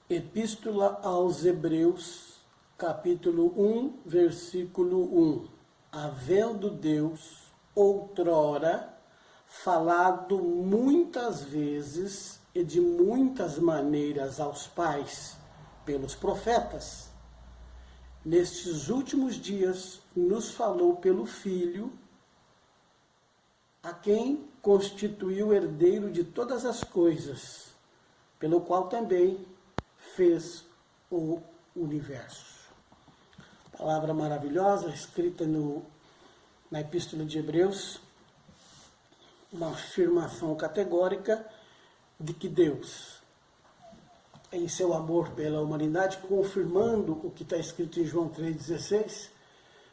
Epístola aos Hebreus, capítulo 1, versículo 1. Havendo Deus, outrora, falado muitas vezes e de muitas maneiras aos pais, pelos profetas, nestes últimos dias nos falou pelo Filho, a quem constituiu herdeiro de todas as coisas, pelo qual também fez o universo. Palavra maravilhosa, escrita na Epístola de Hebreus, uma afirmação categórica de que Deus, em seu amor pela humanidade, confirmando o que está escrito em João 3,16,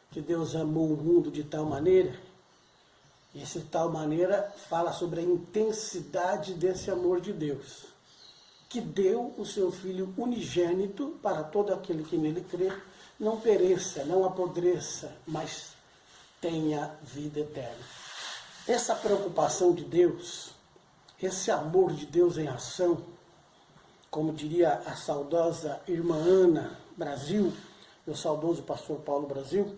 que Deus amou o mundo de tal maneira, e essa tal maneira fala sobre a intensidade desse amor de Deus, que deu o seu Filho unigênito para todo aquele que nele crê, não pereça, não apodreça, mas tenha vida eterna. Essa preocupação de Deus, esse amor de Deus em ação, como diria a saudosa irmã Ana Brasil, e o saudoso pastor Paulo Brasil,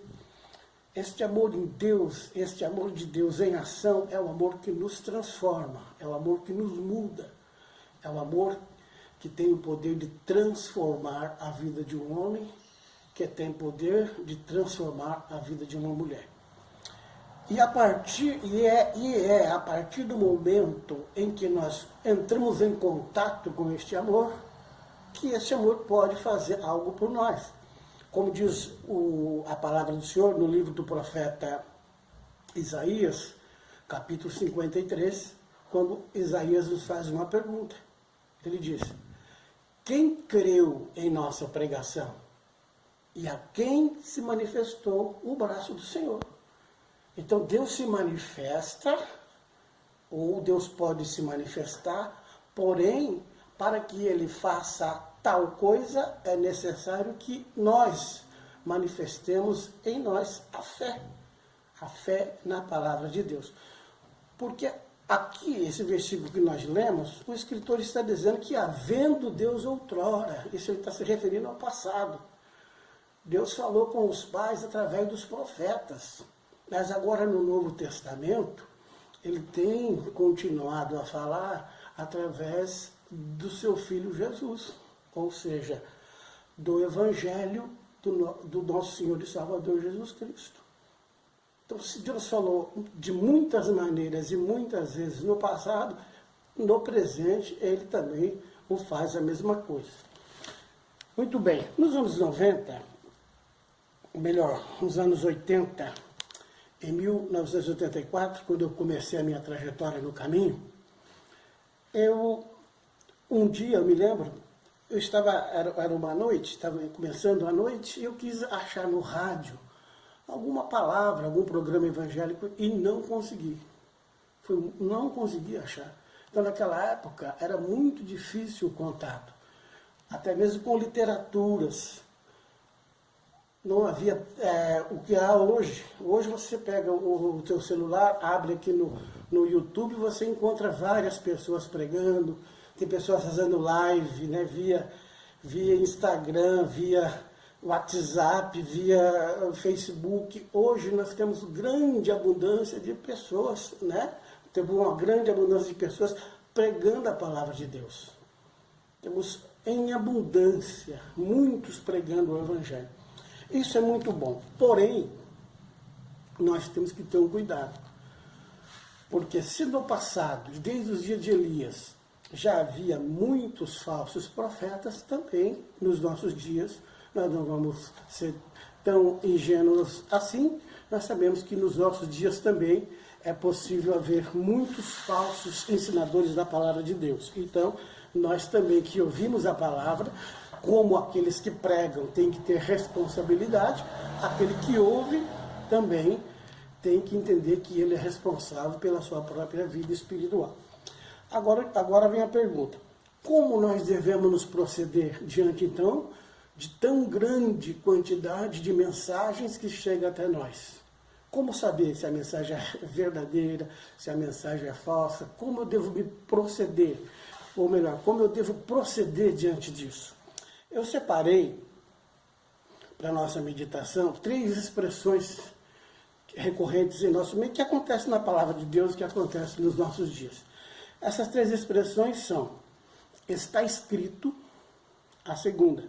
este amor em Deus, este amor de Deus em ação é o amor que nos transforma, é o amor que nos muda, é o amor que tem o poder de transformar a vida de um homem, que tem poder de transformar a vida de uma mulher. E é a partir do momento em que nós entramos em contato com este amor, que este amor pode fazer algo por nós. Como diz a palavra do Senhor no livro do profeta Isaías, capítulo 53, quando Isaías nos faz uma pergunta. Ele diz: quem creu em nossa pregação? E a quem se manifestou o braço do Senhor? Então Deus se manifesta, ou Deus pode se manifestar, porém, para que Ele faça tal coisa, é necessário que nós manifestemos em nós a fé na palavra de Deus. Porque aqui, esse versículo que nós lemos, o escritor está dizendo que havendo Deus outrora, isso ele está se referindo ao passado. Deus falou com os pais através dos profetas, mas agora no Novo Testamento, ele tem continuado a falar através do seu Filho Jesus, ou seja, do Evangelho do nosso Senhor e Salvador Jesus Cristo. Então, se Deus falou de muitas maneiras e muitas vezes no passado, no presente, Ele também o faz a mesma coisa. Muito bem, nos anos 90, melhor, nos anos 80, em 1984, quando eu comecei a minha trajetória no caminho, um dia, eu me lembro, era uma noite, estava começando a noite, e eu quis achar no rádio alguma palavra, algum programa evangélico, e não consegui. Não consegui achar. Então, naquela época, era muito difícil o contato, até mesmo com literaturas. Não havia o que há hoje. Hoje você pega o teu celular, abre aqui no YouTube, você encontra várias pessoas pregando, tem pessoas fazendo live, né, via Instagram, via WhatsApp, via Facebook. Hoje nós temos grande abundância de pessoas, né? Temos uma grande abundância de pessoas pregando a palavra de Deus. Temos em abundância muitos pregando o Evangelho. Isso é muito bom. Porém, nós temos que ter um cuidado. Porque se no passado, desde os dias de Elias, já havia muitos falsos profetas, também nos nossos dias, nós não vamos ser tão ingênuos assim, nós sabemos que nos nossos dias também é possível haver muitos falsos ensinadores da palavra de Deus. Então, nós também que ouvimos a palavra, como aqueles que pregam tem que ter responsabilidade, aquele que ouve também tem que entender que ele é responsável pela sua própria vida espiritual. Agora vem a pergunta: como nós devemos nos proceder diante, então, de tão grande quantidade de mensagens que chegam até nós? Como saber se a mensagem é verdadeira, se a mensagem é falsa? Como eu devo me proceder? Ou melhor, como eu devo proceder diante disso? Eu separei para a nossa meditação 3 expressões recorrentes em nosso meio que acontecem na palavra de Deus, que acontecem nos nossos dias. Essas 3 expressões são: está escrito; a segunda,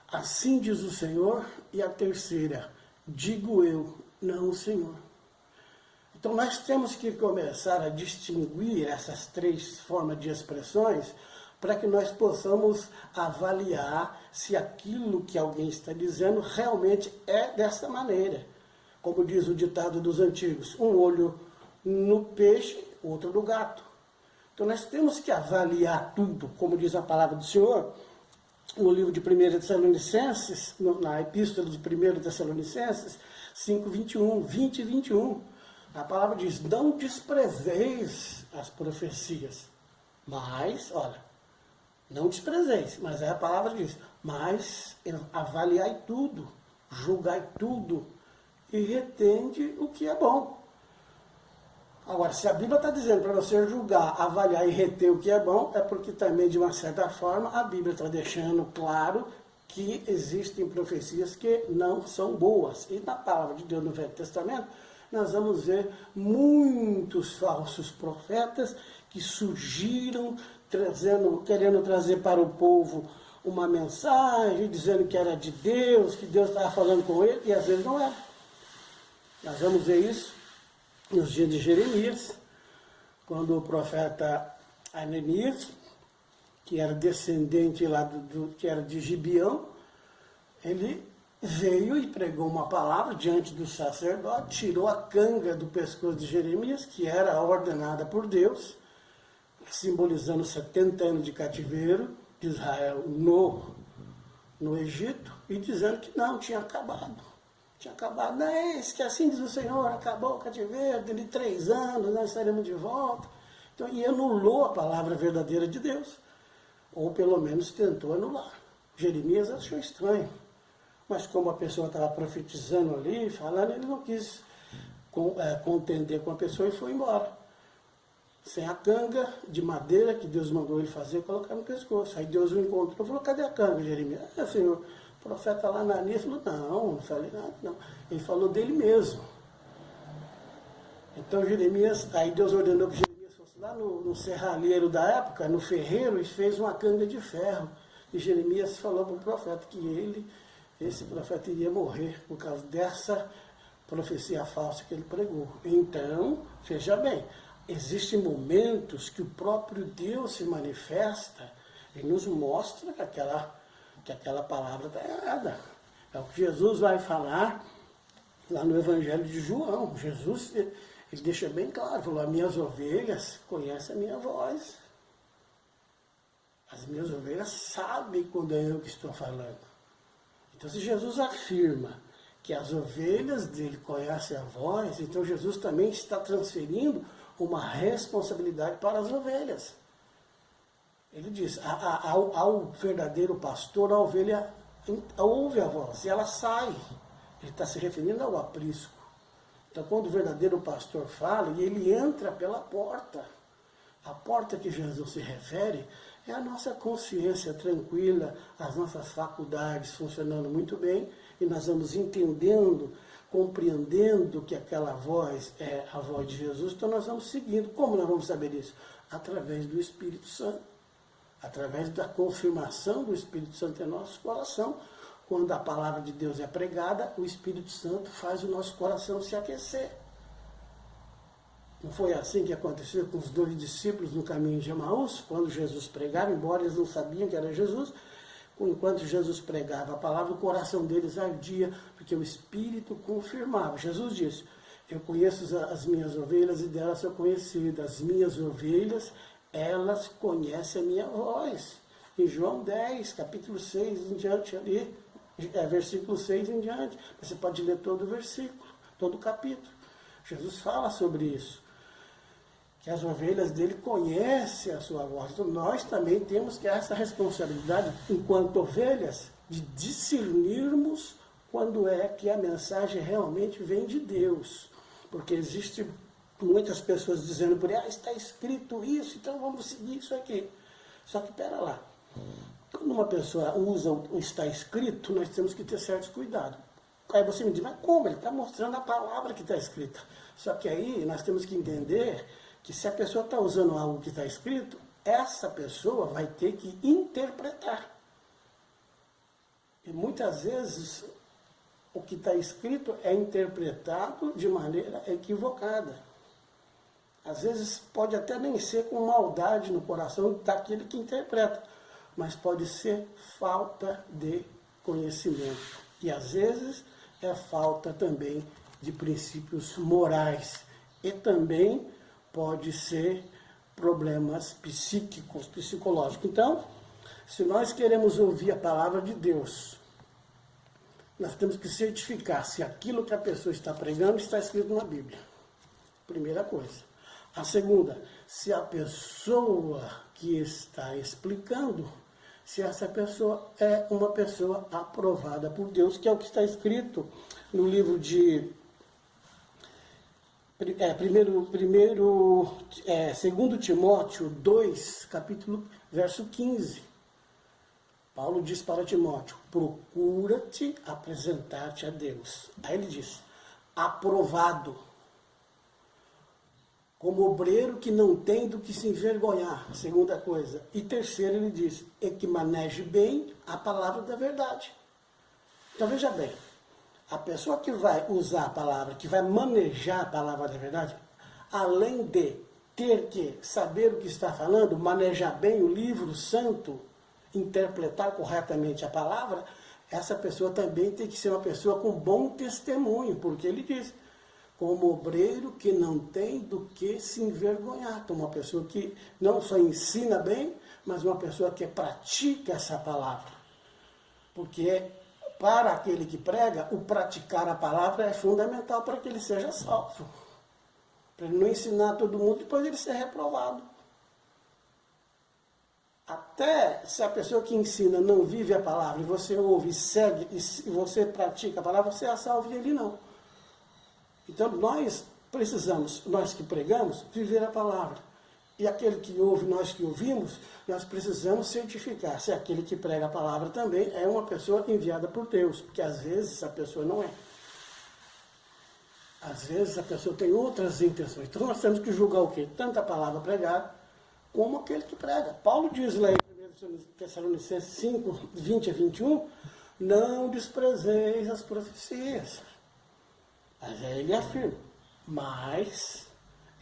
assim diz o Senhor; e a terceira, digo eu, não o Senhor. Então nós temos que começar a distinguir essas 3 formas de expressões para que nós possamos avaliar se aquilo que alguém está dizendo realmente é dessa maneira. Como diz o ditado dos antigos, um olho no peixe, outro no gato. Então nós temos que avaliar tudo, como diz a palavra do Senhor, no livro de 1 Tessalonicenses, na epístola de 1 Tessalonicenses 5, 21, 20 e 21. A palavra diz: não desprezeis as profecias, mas, olha, não desprezeis, mas a palavra diz: mas avaliai tudo, julgai tudo e retende o que é bom. Agora, se a Bíblia está dizendo para você julgar, avaliar e reter o que é bom, é porque também, de uma certa forma, a Bíblia está deixando claro que existem profecias que não são boas. E na palavra de Deus no Velho Testamento, nós vamos ver muitos falsos profetas que surgiram querendo trazer para o povo uma mensagem, dizendo que era de Deus, que Deus estava falando com ele, e às vezes não era. Nós vamos ver isso nos dias de Jeremias, quando o profeta Ananias, que era descendente lá que era de Gibeão, ele veio e pregou uma palavra diante do sacerdote, tirou a canga do pescoço de Jeremias, que era ordenada por Deus, simbolizando 70 anos de cativeiro de Israel no Egito, e dizendo que não, tinha acabado. Tinha acabado. Não é isso, que assim diz o Senhor, acabou o cativeiro, dentro de 3 anos nós estaremos de volta. Então, e anulou a palavra verdadeira de Deus, ou pelo menos tentou anular. Jeremias achou estranho, mas como a pessoa estava profetizando ali, falando, ele não quis contender com a pessoa e foi embora. Sem a canga de madeira que Deus mandou ele fazer, colocar no pescoço. Aí Deus o encontrou e falou: cadê a canga, Jeremias? Senhor, o profeta lá na Ananias falou: não falei nada, não. Ele falou dele mesmo. Então Jeremias, aí Deus ordenou que Jeremias fosse lá no serralheiro da época, no ferreiro, e fez uma canga de ferro. E Jeremias falou para o profeta que esse profeta iria morrer por causa dessa profecia falsa que ele pregou. Então, veja bem, existem momentos que o próprio Deus se manifesta e nos mostra que aquela palavra está errada. É o que Jesus vai falar lá no Evangelho de João. Jesus, ele deixa bem claro, falou: as minhas ovelhas conhecem a minha voz. As minhas ovelhas sabem quando é eu que estou falando. Então, se Jesus afirma que as ovelhas dele conhecem a voz, então Jesus também está transferindo uma responsabilidade para as ovelhas. Ele diz: ao verdadeiro pastor, a ovelha ouve a voz e ela sai. Ele está se referindo ao aprisco. Então, quando o verdadeiro pastor fala, e ele entra pela porta, a porta que Jesus se refere é a nossa consciência tranquila, as nossas faculdades funcionando muito bem, e nós vamos entendendo, compreendendo que aquela voz é a voz de Jesus, então nós vamos seguindo. Como nós vamos saber isso? Através do Espírito Santo, através da confirmação do Espírito Santo em nosso coração. Quando a palavra de Deus é pregada, o Espírito Santo faz o nosso coração se aquecer. Não foi assim que aconteceu com os 2 discípulos no caminho de Emaús, quando Jesus pregava, embora eles não sabiam que era Jesus, enquanto Jesus pregava a palavra, o coração deles ardia, porque o Espírito confirmava. Jesus disse: eu conheço as minhas ovelhas e delas sou conhecido. As minhas ovelhas, elas conhecem a minha voz. Em João 10, capítulo 6 em diante ali, versículo 6 em diante, você pode ler todo o versículo, todo o capítulo. Jesus fala sobre isso, que as ovelhas dele conhecem a sua voz. Então nós também temos que essa responsabilidade, enquanto ovelhas, de discernirmos quando é que a mensagem realmente vem de Deus. Porque existe muitas pessoas dizendo por aí: está escrito isso, então vamos seguir isso aqui. Só que, pera lá, quando uma pessoa usa o está escrito, nós temos que ter certos cuidados. Aí você me diz, mas como? Ele está mostrando a palavra que está escrita. Só que aí nós temos que entender que se a pessoa está usando algo que está escrito, essa pessoa vai ter que interpretar. E muitas vezes o que está escrito é interpretado de maneira equivocada. Às vezes pode até nem ser com maldade no coração daquele que interpreta, mas pode ser falta de conhecimento. E às vezes é falta também de princípios morais. E também pode ser problemas psíquicos, psicológicos. Então, se nós queremos ouvir a palavra de Deus, nós temos que certificar se aquilo que a pessoa está pregando está escrito na Bíblia. Primeira coisa. A segunda, se a pessoa que está explicando, se essa pessoa é uma pessoa aprovada por Deus, que é o que está escrito no livro de 2 Timóteo 2, capítulo, verso 15. Paulo diz para Timóteo, procura-te apresentar-te a Deus. Aí ele diz, aprovado, como obreiro que não tem do que se envergonhar, segunda coisa. E terceiro, ele diz, é que maneje bem a palavra da verdade. Então veja bem, a pessoa que vai usar a palavra, que vai manejar a palavra da verdade, além de ter que saber o que está falando, manejar bem o livro santo, interpretar corretamente a palavra, essa pessoa também tem que ser uma pessoa com bom testemunho, porque ele diz, como obreiro que não tem do que se envergonhar. Então, uma pessoa que não só ensina bem, mas uma pessoa que pratica essa palavra. Porque para aquele que prega, o praticar a palavra é fundamental para que ele seja salvo. Para ele não ensinar todo mundo, depois ele ser reprovado. Até se a pessoa que ensina não vive a palavra, e você ouve, segue, e você pratica a palavra, você é salvo e ele não. Então nós precisamos, nós que pregamos, viver a palavra. E aquele que ouve, nós que ouvimos, nós precisamos certificar se aquele que prega a palavra também é uma pessoa enviada por Deus, porque às vezes a pessoa não é. Às vezes a pessoa tem outras intenções. Então nós temos que julgar o quê? Tanto a palavra pregada, como aquele que prega. Paulo diz lá em 1 Tessalonicenses 5, 20 a 21, não desprezeis as profecias. Mas aí ele afirma, mas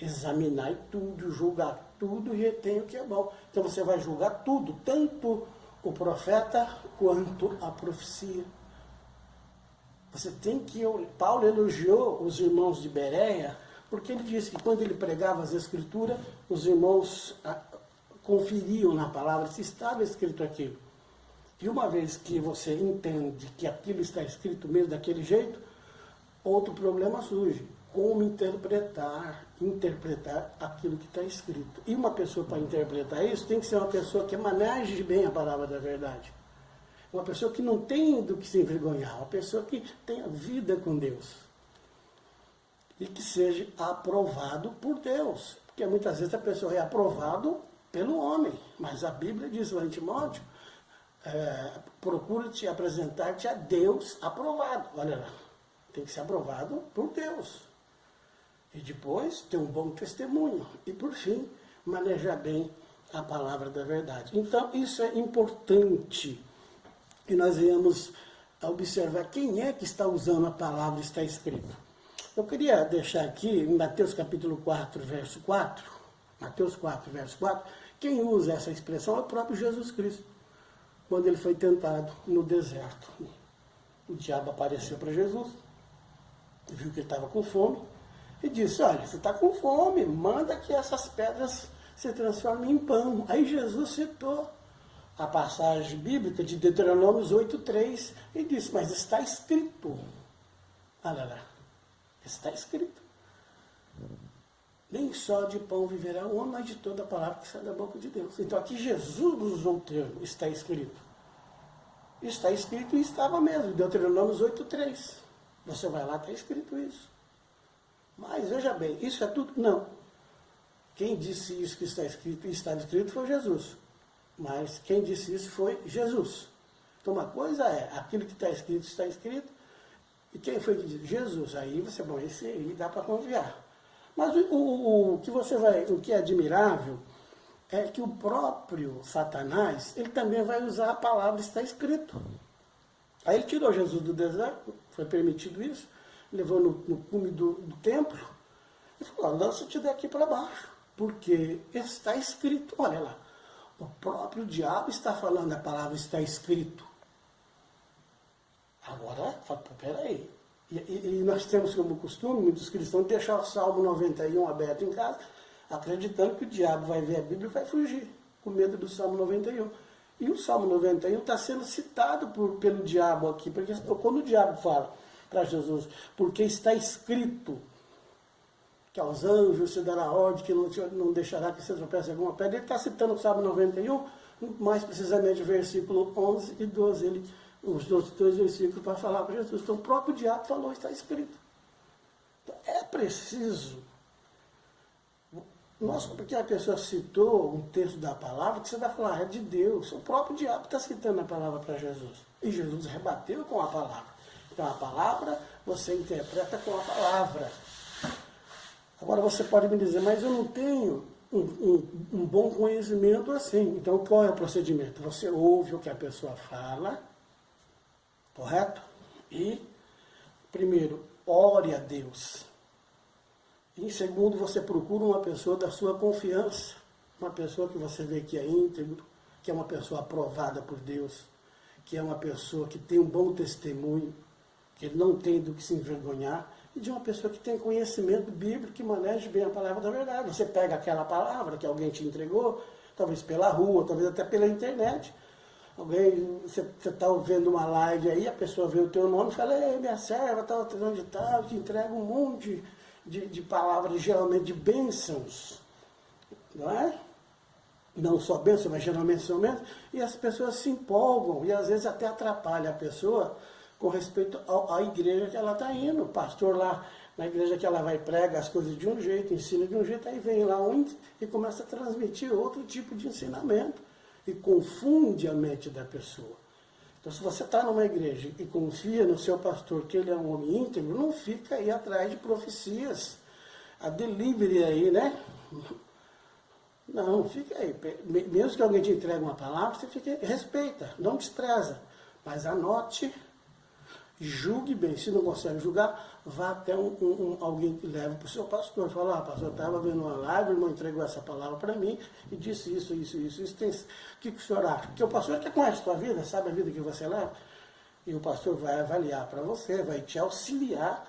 examinai tudo, julgar tudo e retém o que é bom. Então você vai julgar tudo, tanto o profeta quanto a profecia. Você tem que... Paulo elogiou os irmãos de Bereia, porque ele disse que quando ele pregava as escrituras, os irmãos conferiam na palavra se estava escrito aquilo. E uma vez que você entende que aquilo está escrito mesmo daquele jeito, outro problema surge, como interpretar aquilo que está escrito. E uma pessoa para interpretar isso tem que ser uma pessoa que maneje bem a palavra da verdade. Uma pessoa que não tem do que se envergonhar, uma pessoa que tenha vida com Deus. E que seja aprovado por Deus. Porque muitas vezes a pessoa é aprovado pelo homem, mas a Bíblia diz lá em Timóteo, procura-te apresentar-te a Deus aprovado. Olha lá. Tem que ser aprovado por Deus. E depois ter um bom testemunho. E por fim, manejar bem a palavra da verdade. Então isso é importante. E nós viemos a observar quem é que está usando a palavra que está escrita. Eu queria deixar aqui em Mateus capítulo 4, verso 4. Mateus 4, verso 4. Quem usa essa expressão é o próprio Jesus Cristo. Quando ele foi tentado no deserto. O diabo apareceu para Jesus. Viu que ele estava com fome e disse, olha, você está com fome, manda que essas pedras se transformem em pão. Aí Jesus citou a passagem bíblica de Deuteronômio 8:3 e disse, mas está escrito. Olha lá, está escrito. Nem só de pão viverá o homem, mas de toda a palavra que sai da boca de Deus. Então aqui Jesus usou o termo, está escrito. Está escrito e estava mesmo, Deuteronômio 8:3. Você vai lá, está escrito isso. Mas veja bem, isso é tudo? Não. Quem disse isso que está escrito e estava escrito foi Jesus. Mas quem disse isso foi Jesus. Então uma coisa é, aquilo que está escrito, e quem foi que disse? Jesus. Aí você, bom, esse aí dá para confiar. Mas o que é admirável é que o próprio Satanás, ele também vai usar a palavra está escrito. Aí ele tirou Jesus do deserto, foi permitido isso, levou no cume do templo, e falou, lança-te daqui para baixo, porque está escrito, olha lá, o próprio diabo está falando a palavra está escrito. Agora, peraí. E nós temos como costume, muitos cristãos, deixar o Salmo 91 aberto em casa, acreditando que o diabo vai ver a Bíblia e vai fugir, com medo do Salmo 91. E o Salmo 91 está sendo citado pelo diabo aqui, porque quando o diabo fala para Jesus, porque está escrito que aos anjos se dará ordem, que não deixará que você tropece em alguma pedra, ele está citando o Salmo 91, mais precisamente o versículo 11 e 12, os outros dois versículos para falar para Jesus. Então o próprio diabo falou, está escrito. Então, é preciso, porque a pessoa citou um texto da palavra, que você vai falar, é de Deus. O próprio diabo está citando a palavra para Jesus. E Jesus rebateu com a palavra. Então a palavra você interpreta com a palavra. Agora você pode me dizer, mas eu não tenho um bom conhecimento assim. Então qual é o procedimento? Você ouve o que a pessoa fala, correto? E, primeiro, ore a Deus. E, em segundo, você procura uma pessoa da sua confiança. Uma pessoa que você vê que é íntegro, que é uma pessoa aprovada por Deus, que é uma pessoa que tem um bom testemunho, que ele não tem do que se envergonhar, e de uma pessoa que tem conhecimento bíblico, que maneja bem a palavra da verdade. Você pega aquela palavra que alguém te entregou, talvez pela rua, talvez até pela internet. Você está vendo uma live aí, a pessoa vê o teu nome e fala, ei, minha serva, tal, onde tal, te entrega um monte de palavras, geralmente de bênçãos, não é? Não só bênçãos, mas geralmente são bênçãos, e as pessoas se empolgam, e às vezes até atrapalha a pessoa com respeito à igreja que ela está indo. O pastor lá, na igreja que ela vai, prega as coisas de um jeito, ensina de um jeito, aí vem lá e começa a transmitir outro tipo de ensinamento, e confunde a mente da pessoa. Então, se você está numa igreja e confia no seu pastor, que ele é um homem íntegro, não fica aí atrás de profecias. A delivery aí, né? Não, fica aí. Mesmo que alguém te entregue uma palavra, você respeita, não despreza. Mas anote, julgue bem. Se não consegue julgar, vá até alguém que leve para o seu pastor. Fala, pastor, eu estava vendo uma live, o irmão entregou essa palavra para mim e disse isso. O que o senhor acha? Porque o pastor que conhece a sua vida, sabe a vida que você leva, e o pastor vai avaliar para você, vai te auxiliar,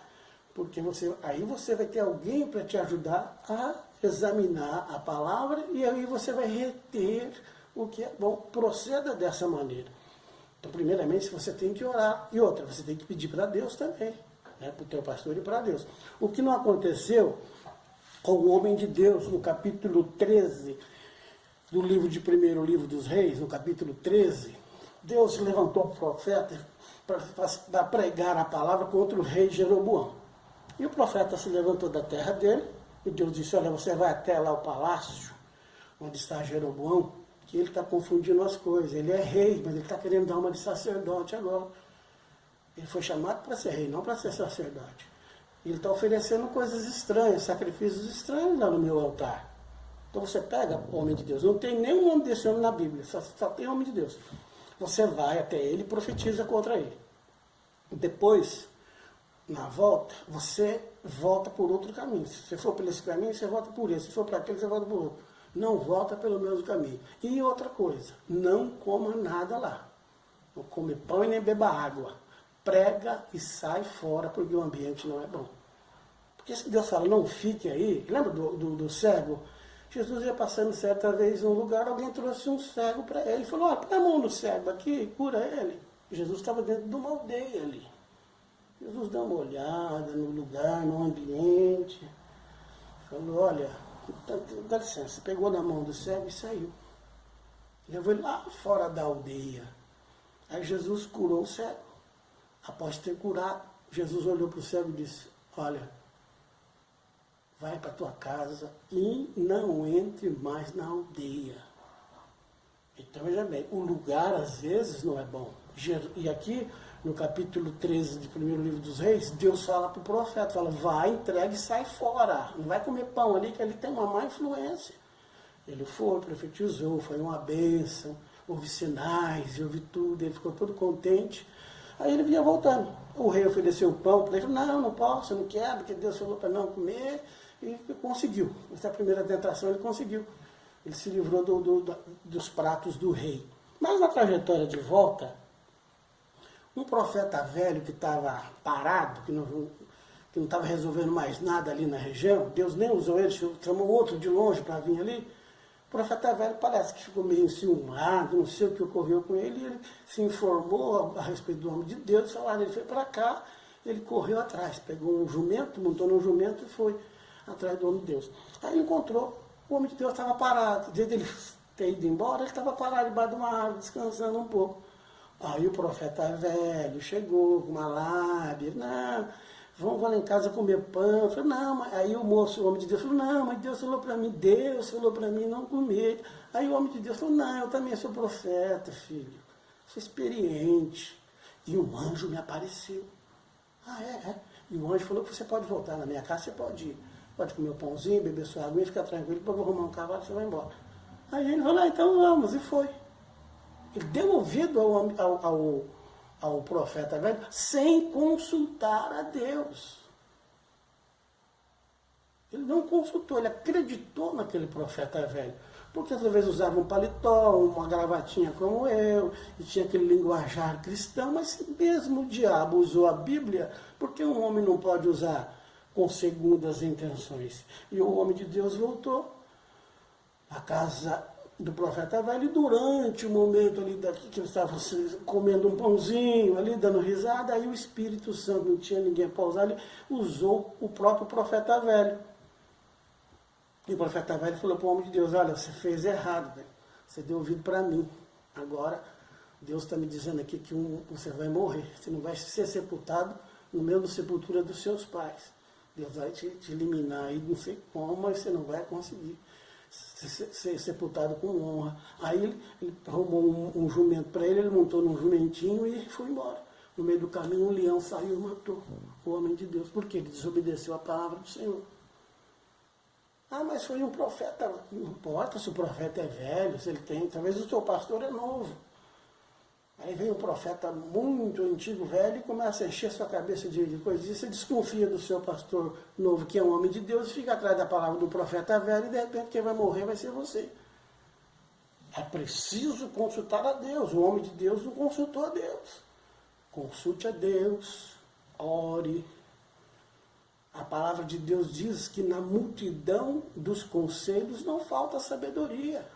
porque aí você vai ter alguém para te ajudar a examinar a palavra, e aí você vai reter o que é bom. Proceda dessa maneira. Então, primeiramente, você tem que orar. E outra, você tem que pedir para Deus também, né, para o teu pastor e para Deus. O que não aconteceu com o homem de Deus, no capítulo 13 do primeiro livro dos reis, no capítulo 13, Deus levantou um profeta para pregar a palavra contra o rei Jeroboão. E o profeta se levantou da terra dele, e Deus disse, olha, você vai até lá o palácio, onde está Jeroboão, que ele está confundindo as coisas. Ele é rei, mas ele está querendo dar uma de sacerdote agora. Ele foi chamado para ser rei, não para ser sacerdote. Ele está oferecendo coisas estranhas, sacrifícios estranhos lá no meu altar. Então você pega o homem de Deus, não tem nenhum nome desse homem na Bíblia, só tem homem de Deus. Você vai até ele e profetiza contra ele. Depois, na volta, você volta por outro caminho. Se você for por esse caminho, você volta por esse. Se for para aquele, você volta por outro. Não volta pelo mesmo caminho. E outra coisa, não coma nada lá. Não come pão e nem beba água. Prega e sai fora, porque o ambiente não é bom. Porque se Deus fala, não fique aí, lembra do cego? Jesus ia passando certa vez num lugar, alguém trouxe um cego para ele. Falou, põe a mão no cego aqui, cura ele. Jesus estava dentro de uma aldeia ali. Jesus deu uma olhada no lugar, no ambiente. Falou, olha, dá licença, pegou na mão do cego e saiu. Levou ele lá fora da aldeia. Aí Jesus curou o cego. Após ter curado, Jesus olhou para o cego e disse, olha, vai para tua casa e não entre mais na aldeia. Então, veja bem, o lugar às vezes não é bom. E aqui, no capítulo 13 do primeiro livro dos reis, Deus fala para o profeta, fala, vai, entrega e sai fora. Não vai comer pão ali, que ali tem uma má influência. Ele foi, profetizou, foi uma bênção, houve sinais, houve tudo, ele ficou todo contente. Aí ele vinha voltando. O rei ofereceu o pão para ele, não, não posso, eu não quero, porque Deus falou para não comer, e conseguiu. Essa é a primeira tentação, ele conseguiu. Ele se livrou dos pratos do rei. Mas na trajetória de volta, um profeta velho que estava parado, que não estava resolvendo mais nada ali na região, Deus nem usou ele, chamou outro de longe para vir ali. O profeta velho parece que ficou meio enciumado, não sei o que ocorreu com ele, e ele se informou a respeito do homem de Deus, falaram, ele foi para cá, ele correu atrás, pegou um jumento, montou num jumento e foi atrás do homem de Deus. Aí ele encontrou, o homem de Deus estava parado, desde ele ter ido embora, ele estava parado debaixo de uma árvore, descansando um pouco. Aí o profeta velho chegou com uma lábia, não, vamos lá em casa comer pão. Eu falei, não, mas aí o moço, o homem de Deus, falou, não, mas Deus falou para mim, Deus falou para mim não comer. Aí o homem de Deus falou, não, eu também sou profeta, filho, sou experiente. E um anjo me apareceu. Ah, é? E o anjo falou que você pode voltar na minha casa, você pode ir. Pode comer o pãozinho, beber sua água e ficar tranquilo, depois eu vou arrumar um cavalo e você vai embora. Aí ele falou, então vamos, e foi. Ele deu ouvido ao profeta velho sem consultar a Deus. Ele não consultou, ele acreditou naquele profeta velho. Porque às vezes usava um paletó, uma gravatinha como eu, e tinha aquele linguajar cristão, mas mesmo o diabo usou a Bíblia, porque um homem não pode usar com segundas intenções. E o homem de Deus voltou à casa do profeta velho, e durante o momento ali que eles estavam comendo um pãozinho ali, dando risada, aí o Espírito Santo, não tinha ninguém para usar ali, usou o próprio profeta velho. E o profeta velho falou para o homem de Deus, olha, você fez errado, velho. Você deu ouvido para mim. Agora, Deus está me dizendo aqui que você vai morrer. Você não vai ser sepultado no meio da sepultura dos seus pais. Deus vai te eliminar aí, não sei como, mas você não vai conseguir ser sepultado com honra. Aí ele arrumou um jumento para ele, ele montou num jumentinho e foi embora. No meio do caminho, um leão saiu e matou o homem de Deus, porque ele desobedeceu a palavra do Senhor. Ah, mas foi um profeta. Não importa se o profeta é velho, se ele tem, talvez o seu pastor é novo. Aí vem um profeta muito antigo, velho, e começa a encher sua cabeça de coisas. E você desconfia do seu pastor novo, que é um homem de Deus, e fica atrás da palavra do profeta velho, e de repente quem vai morrer vai ser você. É preciso consultar a Deus. O homem de Deus não consultou a Deus. Consulte a Deus, ore. A palavra de Deus diz que na multidão dos conselhos não falta sabedoria.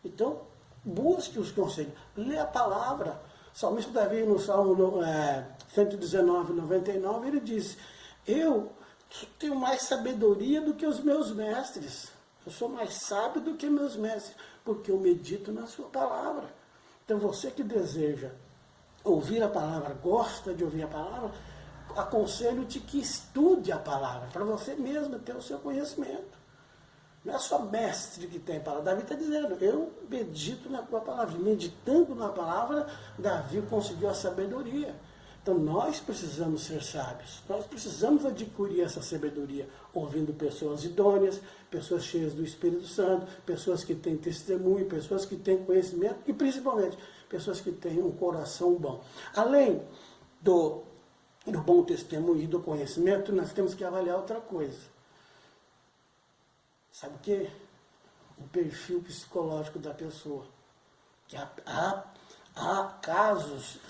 Então, busque os conselhos. Lê a palavra. O salmista Davi, no Salmo 119, 99, ele diz, eu tenho mais sabedoria do que os meus mestres. Eu sou mais sábio do que meus mestres, porque eu medito na sua palavra. Então, você que deseja ouvir a palavra, gosta de ouvir a palavra, aconselho-te que estude a palavra, para você mesmo ter o seu conhecimento. Não é só mestre que tem a palavra. Davi está dizendo, eu medito na tua palavra. Meditando na palavra, Davi conseguiu a sabedoria. Então nós precisamos ser sábios. Nós precisamos adquirir essa sabedoria, ouvindo pessoas idôneas, pessoas cheias do Espírito Santo, pessoas que têm testemunho, pessoas que têm conhecimento e principalmente pessoas que têm um coração bom. Além do bom testemunho e do conhecimento, nós temos que avaliar outra coisa. Sabe o quê? O perfil psicológico da pessoa. Que há casos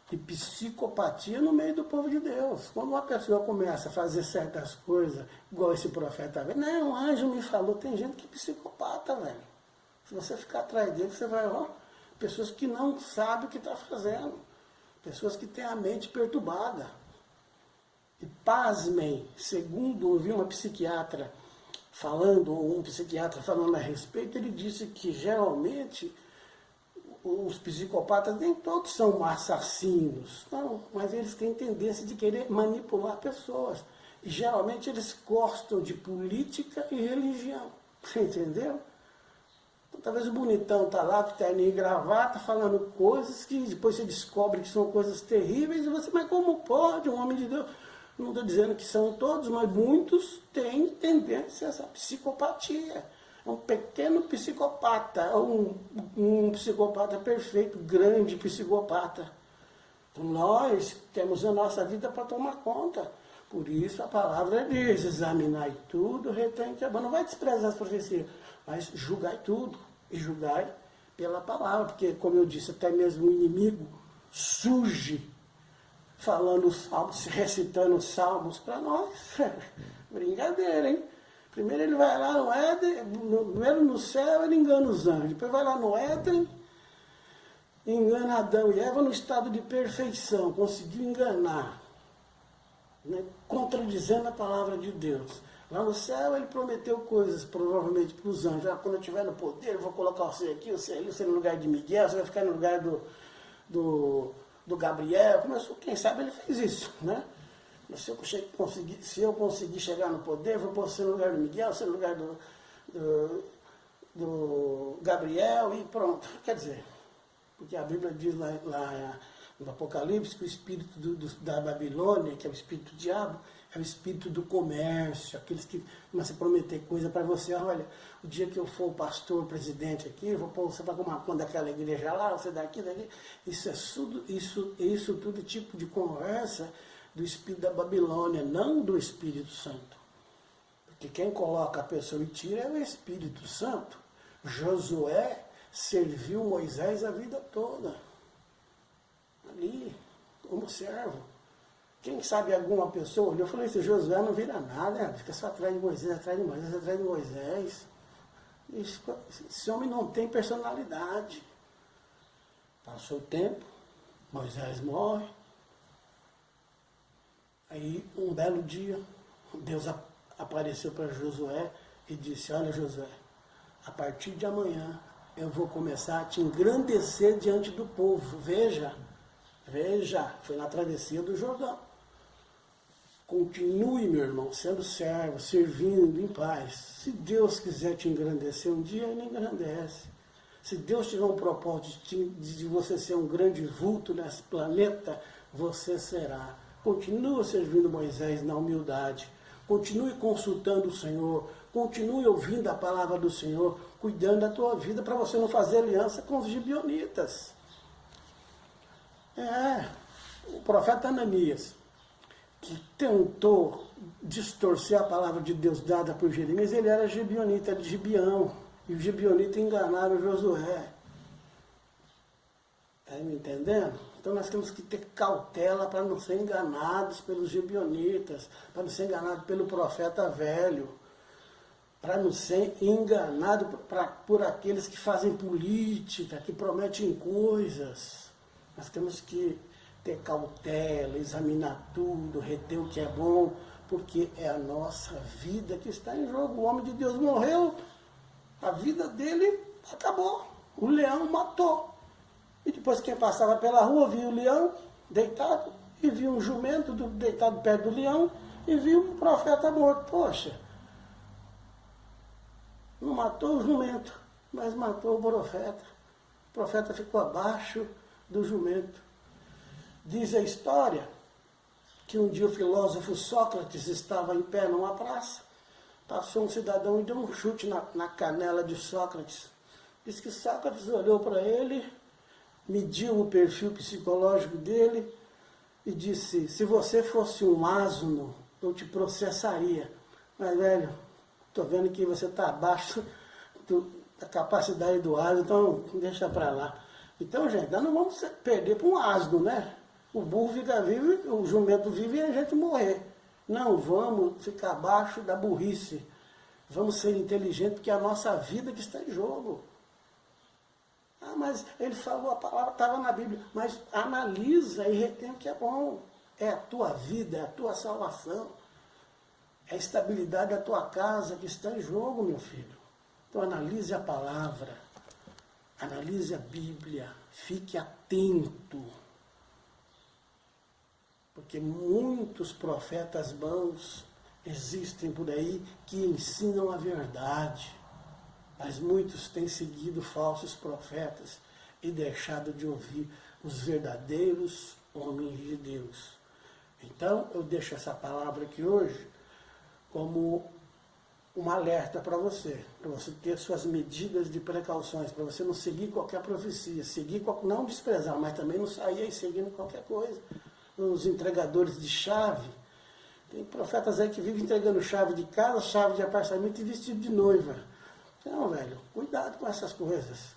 de psicopatia no meio do povo de Deus. Quando uma pessoa começa a fazer certas coisas, igual esse profeta, não, o anjo me falou, tem gente que é psicopata, velho. Se você ficar atrás dele, você vai, pessoas que não sabem o que está fazendo. Pessoas que têm a mente perturbada. E pasmem, segundo ouvi uma psiquiatra falando, ou um psiquiatra falando a respeito, ele disse que geralmente os psicopatas nem todos são assassinos, não, mas eles têm tendência de querer manipular pessoas. E geralmente eles gostam de política e religião. Você entendeu? Talvez o bonitão está lá com terninho e gravata, falando coisas que depois você descobre que são coisas terríveis, e você, mas como pode um homem de Deus? Não estou dizendo que são todos, mas muitos têm tendência a essa psicopatia. É um pequeno psicopata, um psicopata perfeito, grande psicopata. Então nós temos a nossa vida para tomar conta. Por isso a palavra diz, examinai tudo, retém que é bom. Não vai desprezar as profecias, mas julgai tudo. E julgai pela palavra. Porque, como eu disse, até mesmo o inimigo surge falando os salmos, recitando os salmos para nós. Brincadeira, hein? Primeiro ele vai lá no Éden, primeiro no céu ele engana os anjos. Depois vai lá no Éden, engana Adão e Eva no estado de perfeição. Conseguiu enganar, né? Contradizendo a palavra de Deus. Lá no céu ele prometeu coisas, provavelmente para os anjos. Quando eu estiver no poder, eu vou colocar você aqui, você ali, você no lugar de Miguel, você vai ficar no lugar do Gabriel. Começou, quem sabe ele fez isso, né? Mas se eu conseguir chegar no poder, vou pôr você no lugar do Miguel, você no lugar do Gabriel e pronto. Quer dizer, porque a Bíblia diz lá no Apocalipse que o espírito da Babilônia, que é o espírito do diabo, é o espírito do comércio, aqueles que começam a prometer coisa para você. Olha, o dia que eu for o pastor, presidente aqui, eu vou pôr você para tomar conta daquela igreja lá, você daqui. Isso tudo tipo de conversa do espírito da Babilônia, não do Espírito Santo. Porque quem coloca a pessoa e tira é o Espírito Santo. Josué serviu Moisés a vida toda, ali, como servo. Quem sabe alguma pessoa olhou e falou, esse Josué não vira nada, fica só atrás de Moisés, atrás de Moisés, atrás de Moisés. Esse homem não tem personalidade. Passou o tempo, Moisés morre. Aí, um belo dia, Deus apareceu para Josué e disse, olha Josué, a partir de amanhã eu vou começar a te engrandecer diante do povo. Veja, foi na travessia do Jordão. Continue, meu irmão, sendo servo, servindo em paz. Se Deus quiser te engrandecer um dia, Ele engrandece. Se Deus tiver um propósito de você ser um grande vulto nesse planeta, você será. Continue servindo Moisés na humildade. Continue consultando o Senhor. Continue ouvindo a palavra do Senhor, cuidando da tua vida para você não fazer aliança com os gibeonitas. O profeta Ananias, que tentou distorcer a palavra de Deus dada por Jeremias, ele era gibeonita, de Gibeão, e os gibeonitas enganaram Josué. Está me entendendo? Então nós temos que ter cautela para não ser enganados pelos gibeonitas, para não ser enganado pelo profeta velho, para não ser enganado por aqueles que fazem política, que prometem coisas. Nós temos que ter cautela, examinar tudo, reter o que é bom, porque é a nossa vida que está em jogo. O homem de Deus morreu, a vida dele acabou. O leão matou. E depois quem passava pela rua via o leão deitado, e via um jumento deitado perto do leão, e via um profeta morto. Poxa, não matou o jumento, mas matou o profeta. O profeta ficou abaixo do jumento. Diz a história que um dia o filósofo Sócrates estava em pé numa praça, passou um cidadão e deu um chute na canela de Sócrates. Diz que Sócrates olhou para ele, mediu o perfil psicológico dele e disse, se você fosse um asno, eu te processaria. Mas, velho, estou vendo que você está abaixo da capacidade do asno, então deixa para lá. Então, gente, nós não vamos perder para um asno, né? O burro fica vivo, o jumento vive e a gente morrer. Não, vamos ficar abaixo da burrice. Vamos ser inteligentes, porque é a nossa vida que está em jogo. Ah, mas ele falou, a palavra estava na Bíblia. Mas analisa e retém o que é bom. É a tua vida, é a tua salvação. É a estabilidade da tua casa que está em jogo, meu filho. Então analise a palavra. Analise a Bíblia. Fique atento. Porque muitos profetas bons existem por aí que ensinam a verdade. Mas muitos têm seguido falsos profetas e deixado de ouvir os verdadeiros homens de Deus. Então, eu deixo essa palavra aqui hoje como um alerta para você ter suas medidas de precauções, para você não seguir qualquer profecia, não desprezar, mas também não sair aí seguindo qualquer coisa. Os entregadores de chave, tem profetas aí que vivem entregando chave de casa, chave de apartamento e vestido de noiva. Não, velho, cuidado com essas coisas.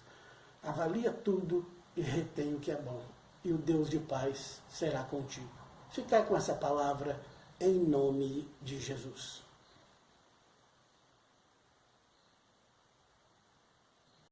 Avalia tudo e retém o que é bom. E o Deus de paz será contigo. Ficar com essa palavra em nome de Jesus.